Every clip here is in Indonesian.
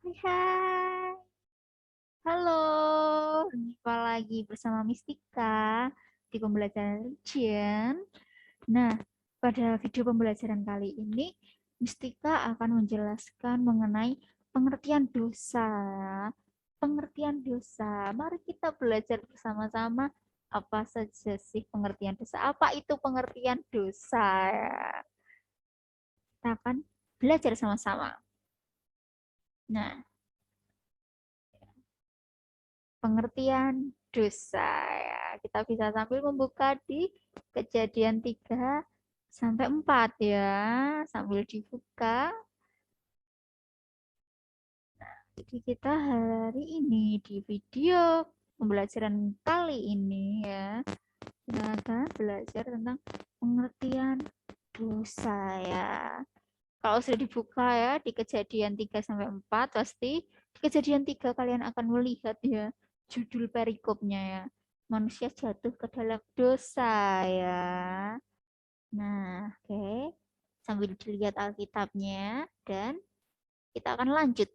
Hai, hai. Halo, jumpa lagi bersama Mistika di pembelajaran Region. Nah, pada video pembelajaran kali ini, Mistika akan menjelaskan mengenai pengertian dosa. Pengertian dosa. Mari kita belajar bersama-sama apa saja sih pengertian dosa. Apa itu pengertian dosa? Kita akan belajar sama-sama. Nah, pengertian dosa ya. Kita bisa sambil membuka di Kejadian 3 sampai 4 ya, sambil dibuka. Jadi kita hari ini di video pembelajaran kali ini ya, kita akan belajar tentang pengertian dosa ya. Kalau sudah dibuka ya di Kejadian 3 sampai 4 pasti di Kejadian 3 kalian akan melihat ya judul perikopnya ya. Manusia jatuh ke dalam dosa ya. Nah, oke. Sambil dilihat Alkitabnya dan kita akan lanjut.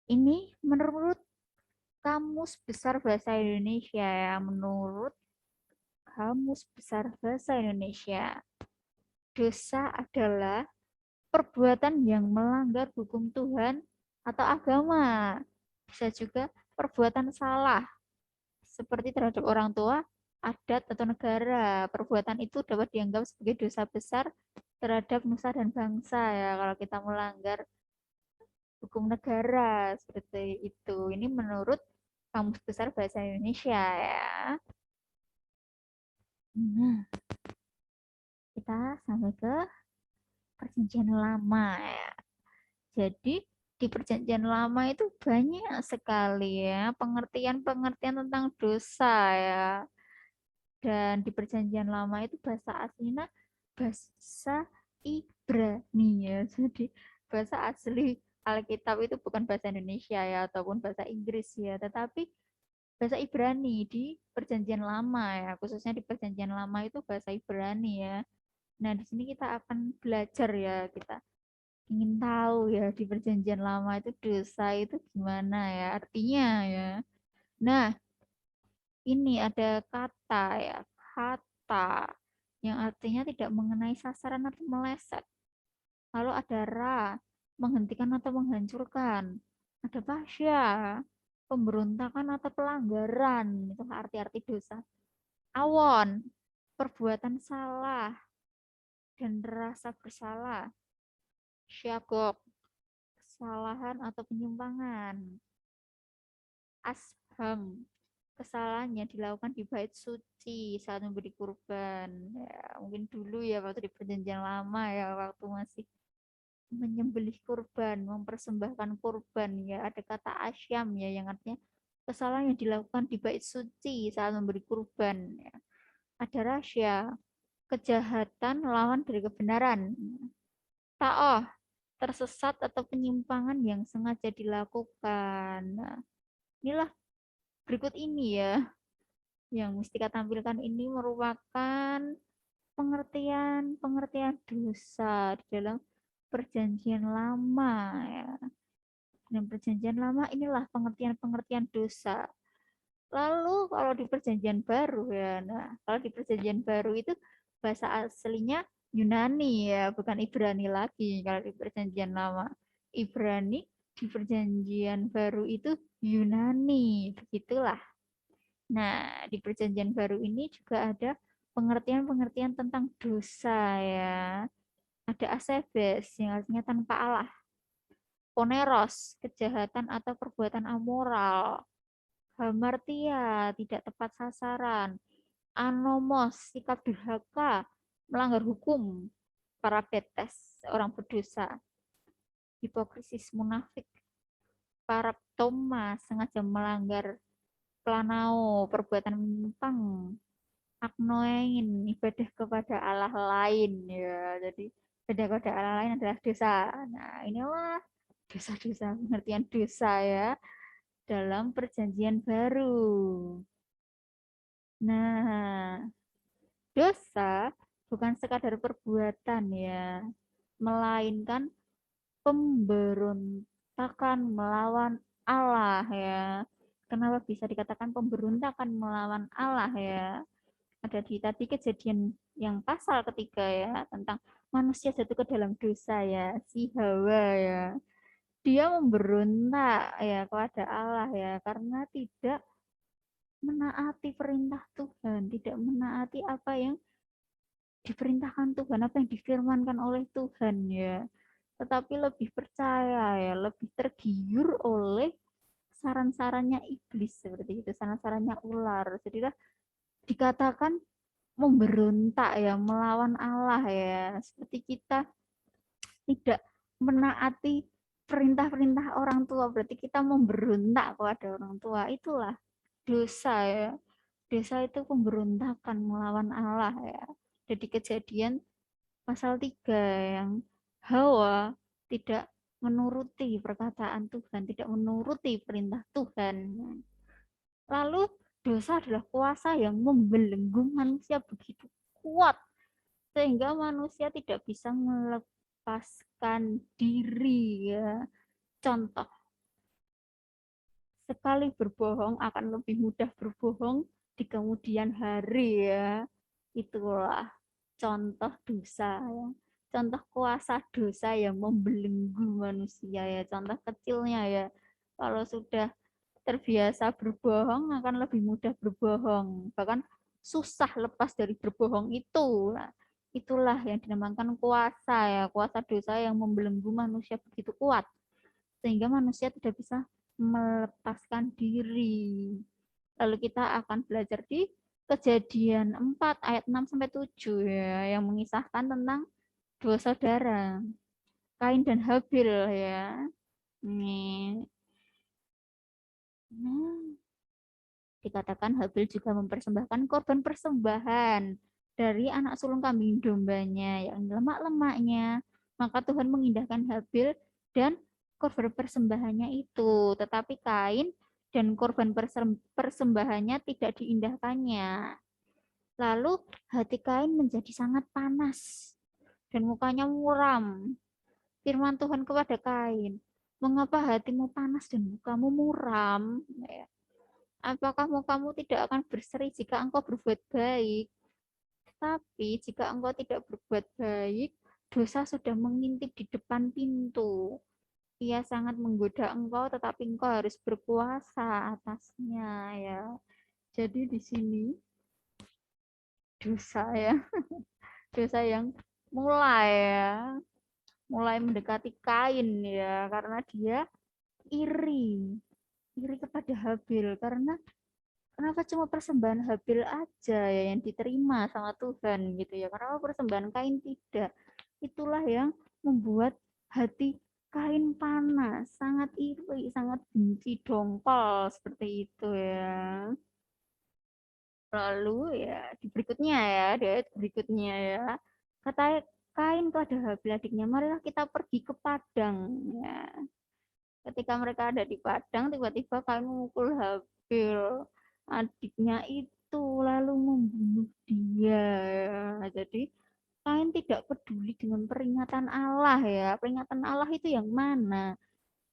Ini menurut Kamus Besar Bahasa Indonesia ya, menurut Kamus Besar Bahasa Indonesia. Dosa adalah perbuatan yang melanggar hukum Tuhan atau agama. Bisa juga perbuatan salah, seperti terhadap orang tua, adat, atau negara. Perbuatan itu dapat dianggap sebagai dosa besar terhadap nusa dan bangsa ya, kalau kita melanggar hukum negara seperti itu. Ini menurut Kamus Besar Bahasa Indonesia ya. Nah, kita sampai ke Perjanjian Lama ya. Jadi di Perjanjian Lama itu banyak sekali ya pengertian-pengertian tentang dosa ya. Dan di Perjanjian Lama itu bahasa aslinya bahasa Ibrani ya. Jadi bahasa asli Alkitab itu bukan bahasa Indonesia ya ataupun bahasa Inggris ya, tetapi bahasa Ibrani di Perjanjian Lama ya. Khususnya di Perjanjian Lama itu bahasa Ibrani ya. Nah, di sini kita akan belajar ya, kita ingin tahu ya di Perjanjian Lama itu dosa itu gimana ya artinya ya. Nah, ini ada kata ya, kata yang artinya tidak mengenai sasaran atau meleset. Lalu ada ra, menghentikan atau menghancurkan. Ada pasya, pemberontakan atau pelanggaran. Itu arti-arti dosa. Awon, perbuatan salah dan rasa bersalah. Syagok, kesalahan atau penyimpangan. Asham, kesalahannya dilakukan di bait suci saat memberi kurban. Ya, mungkin dulu ya waktu di perjanjian lama ya, waktu masih menyembelih kurban, mempersembahkan kurban ya, ada kata asyam ya yang artinya kesalahan yang dilakukan di bait suci saat memberi kurban ya. Ada rasya, kejahatan lawan dari kebenaran. Ta'oh, tersesat atau penyimpangan yang sengaja dilakukan. Nah, inilah berikut ini ya yang Mustika tampilkan ini merupakan pengertian dosa di dalam Perjanjian Lama ya. Dalam Perjanjian Lama inilah pengertian-pengertian dosa. Lalu kalau di Perjanjian Baru ya, nah kalau di Perjanjian Baru itu bahasa aslinya Yunani ya, bukan Ibrani lagi. Kalau di Perjanjian Lama Ibrani, di Perjanjian Baru itu Yunani, begitulah. Nah, di Perjanjian Baru ini juga ada pengertian-pengertian tentang dosa ya. Ada asebes yang artinya tanpa Allah. Poneros, kejahatan atau perbuatan amoral. Hamartia, tidak tepat sasaran. Anomos, sikap durhaka, melanggar hukum. Parabetes, orang berdosa. Hipokrisis, munafik. Paraptoma, sengaja melanggar planao, perbuatan menyimpang. Agnoein, ibadah kepada Allah lain ya. Jadi ibadah kepada Allah lain adalah dosa. Nah, inilah dosa-dosa, pengertian dosa ya dalam Perjanjian Baru. Nah, dosa bukan sekadar perbuatan ya, melainkan pemberontakan melawan Allah ya. Kenapa bisa dikatakan pemberontakan melawan Allah ya? Ada di tadi kejadian yang pasal ketiga ya, tentang manusia jatuh ke dalam dosa ya, si Hawa ya. Dia memberontak ya kepada Allah ya, karena tidak menaati perintah Tuhan, tidak menaati apa yang diperintahkan Tuhan, apa yang difirmankan oleh Tuhan ya. Tetapi lebih percaya ya, lebih tergiur oleh saran-sarannya iblis seperti itu, saran-sarannya ular. Jadilah dikatakan memberontak ya, melawan Allah ya. Seperti kita tidak menaati perintah-perintah orang tua, berarti kita memberontak kepada orang tua. Itulah dosa ya. Dosa itu pemberontakan melawan Allah ya. Jadi kejadian pasal 3 yang Hawa tidak menuruti perkataan Tuhan, tidak menuruti perintah Tuhan. Lalu dosa adalah kuasa yang membelenggu manusia begitu kuat sehingga manusia tidak bisa melepaskan diri ya. Contoh, sekali berbohong akan lebih mudah berbohong di kemudian hari ya. Itulah contoh dosa ya. Contoh kuasa dosa yang membelenggu manusia ya. Contoh kecilnya ya. Kalau sudah terbiasa berbohong akan lebih mudah berbohong. Bahkan susah lepas dari berbohong itu. Nah, itulah yang dinamakan kuasa ya. Kuasa dosa yang membelenggu manusia begitu kuat. Sehingga manusia tidak bisa melepaskan diri. Lalu kita akan belajar di Kejadian 4 ayat 6 sampai 7 ya, yang mengisahkan tentang dua saudara, Kain dan Habil ya. Nih. Nah, dikatakan Habil juga mempersembahkan korban persembahan dari anak sulung kambing dombanya yang lemak-lemaknya. Maka Tuhan mengindahkan Habil dan korban persembahannya itu, tetapi Kain dan korban persembahannya tidak diindahkannya. Lalu hati Kain menjadi sangat panas dan mukanya muram. Firman Tuhan kepada Kain, mengapa hatimu panas dan mukamu muram? Apakah mukamu tidak akan berseri jika engkau berbuat baik? Tapi jika engkau tidak berbuat baik, dosa sudah mengintip di depan pintu. Ia sangat menggoda engkau, tetapi engkau harus berkuasa atasnya ya. Jadi di sini dosa ya, dosa yang mulai mendekati Kain ya, karena dia iri kepada Habil, karena kenapa cuma persembahan Habil aja ya yang diterima sama Tuhan gitu ya, kenapa persembahan Kain tidak. Itulah yang membuat hati Kain panas, sangat iri, sangat benci, dongkol seperti itu ya. Lalu ya di berikutnya ya, di ayat berikutnya ya, kata Kain kepada Habil adiknya, marilah kita pergi ke padang ya. Ketika mereka ada di padang, tiba-tiba Kain memukul Habil adiknya itu, lalu membunuh dia ya. Jadi Kain tidak peduli dengan peringatan Allah ya. Peringatan Allah itu yang mana?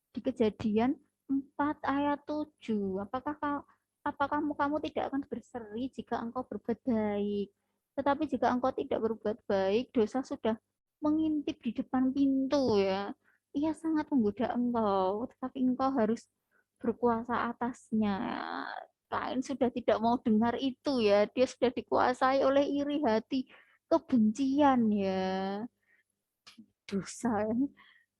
Di Kejadian 4 ayat 7. Apakah kamu tidak akan berseri jika engkau berbuat baik? Tetapi jika engkau tidak berbuat baik, dosa sudah mengintip di depan pintu ya. Ia sangat menggoda engkau, tetapi engkau harus berkuasa atasnya. Kain sudah tidak mau dengar itu ya. Dia sudah dikuasai oleh iri hati, kebencian ya. Dosa ya.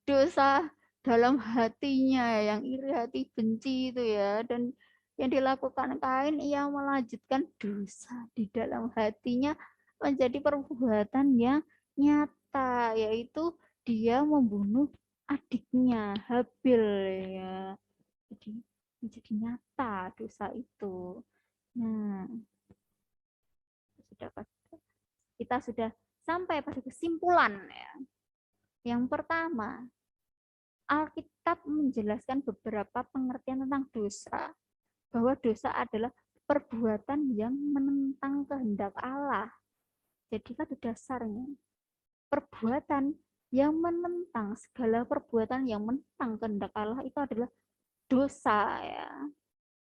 Dosa dalam hatinya yang iri hati benci itu ya, dan yang dilakukan Kain, ia melanjutkan dosa di dalam hatinya menjadi perbuatan yang nyata, yaitu dia membunuh adiknya Habil ya. Jadi menjadi nyata dosa itu. Nah, kita sudah sampai pada kesimpulan ya. Yang pertama, Alkitab menjelaskan beberapa pengertian tentang dosa, bahwa dosa adalah perbuatan yang menentang kehendak Allah. Jadi pada dasarnya perbuatan Yang menentang segala perbuatan yang menentang kehendak Allah itu adalah dosa ya.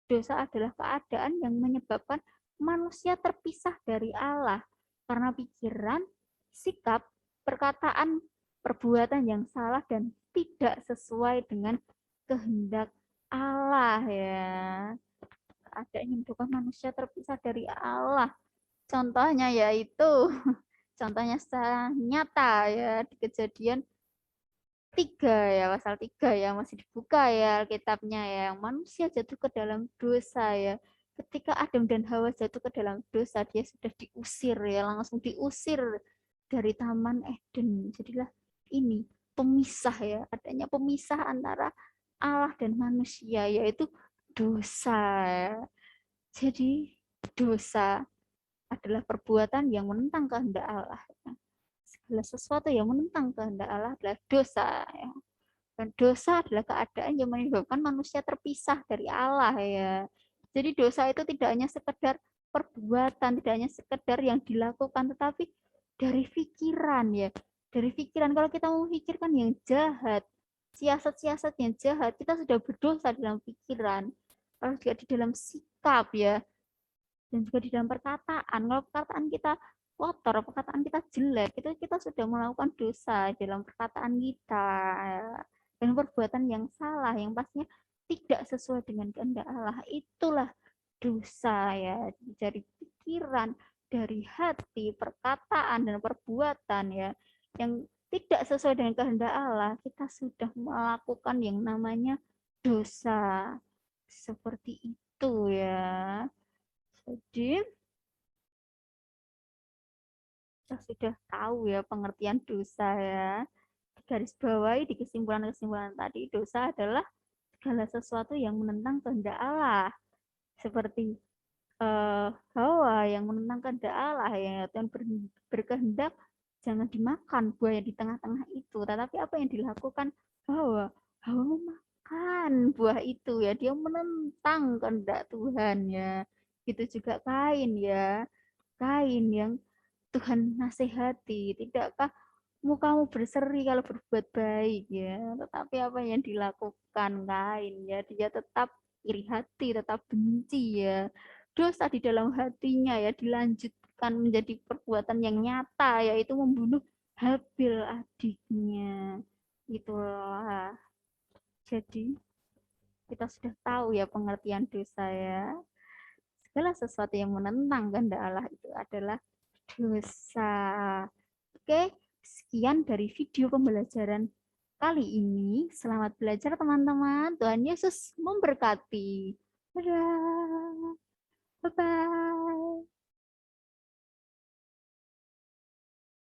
Dosa adalah keadaan yang menyebabkan manusia terpisah dari Allah karena pikiran, sikap, perkataan, perbuatan yang salah dan tidak sesuai dengan kehendak Allah ya. Ada yang menyebabkan manusia terpisah dari Allah. Contohnya yaitu contohnya secara nyata ya di kejadian 3 ya, pasal 3 ya, masih dibuka ya Alkitabnya ya. Manusia jatuh ke dalam dosa ya. Ketika Adam dan Hawa jatuh ke dalam dosa, dia sudah diusir ya, langsung diusir dari Taman Eden. Jadilah ini pemisah ya, adanya pemisah antara Allah dan manusia, yaitu dosa ya. Jadi dosa adalah perbuatan yang menentang kehendak Allah. Segala sesuatu yang menentang kehendak Allah adalah dosa ya. Dan dosa adalah keadaan yang menyebabkan manusia terpisah dari Allah ya. Jadi dosa itu tidak hanya sekedar perbuatan, tidak hanya sekedar yang dilakukan, tetapi dari pikiran ya. Dari pikiran, kalau kita mau memikirkan yang jahat, siasat-siasat yang jahat, kita sudah berdosa dalam pikiran. Kalau juga di dalam sikap ya, dan juga di dalam perkataan. Kalau perkataan kita kotor, perkataan kita jelek, itu kita sudah melakukan dosa dalam perkataan kita. Dan perbuatan yang salah, yang pastinya tidak sesuai dengan kehendak Allah, itulah dosa ya. Dari pikiran, dari hati, perkataan, dan perbuatan ya, yang tidak sesuai dengan kehendak Allah, kita sudah melakukan yang namanya dosa. Seperti itu ya. Jadi kita sudah tahu ya pengertian dosa ya. Di garis bawahi di kesimpulan-kesimpulan tadi, dosa adalah segala sesuatu yang menentang kehendak Allah. Seperti Hawa yang menentang kehendak Allah ya, Tuhan berkehendak jangan dimakan buah yang di tengah-tengah itu. Tetapi apa yang dilakukan Hawa? Hawa memakan buah itu ya, dia menentang kehendak Tuhan ya. Itu juga Kain ya. Kain yang Tuhan nasihati, tidakkah mukamu berseri kalau berbuat baik ya, tetapi apa yang dilakukan Kain ya, dia tetap iri hati, tetap benci ya, dosa di dalam hatinya ya dilanjutkan menjadi perbuatan yang nyata, yaitu membunuh Habil adiknya. Itulah, jadi kita sudah tahu ya pengertian dosa ya. Segala sesuatu yang menentang kehendak Allah itu adalah dosa. Oke, sekian dari video pembelajaran kali ini. Selamat belajar teman-teman. Tuhan Yesus memberkati. Dadah. Bye-bye.